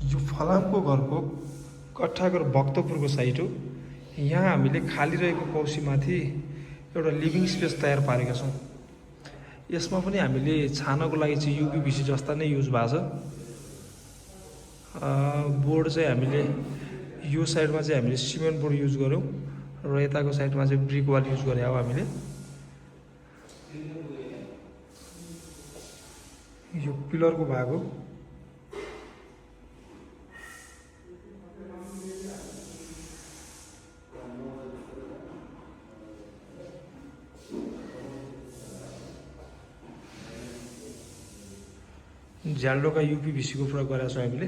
यो फलामको घरको कट्ठाघर भक्तपुरको साइट हो। यहाँ हामीले खाली रहेको कौसीमाथि एउटा लिभिङ स्पेस तयार पारेका छौँ। यसमा पनि हामीले छानको लागि चाहिँ युपीभिसी जस्ता नै युज भएको छ। बोर्ड चाहिँ हामीले यो साइडमा चाहिँ हामीले सिमेन्ट बोर्ड युज गऱ्यौँ र यताको साइडमा चाहिँ ब्रिक वाल युज गरे हो हामीले। यो पिलरको भाग हो। झ्याल्डोका युपीभिसीको प्रयोग गरेका छौँ हामीले।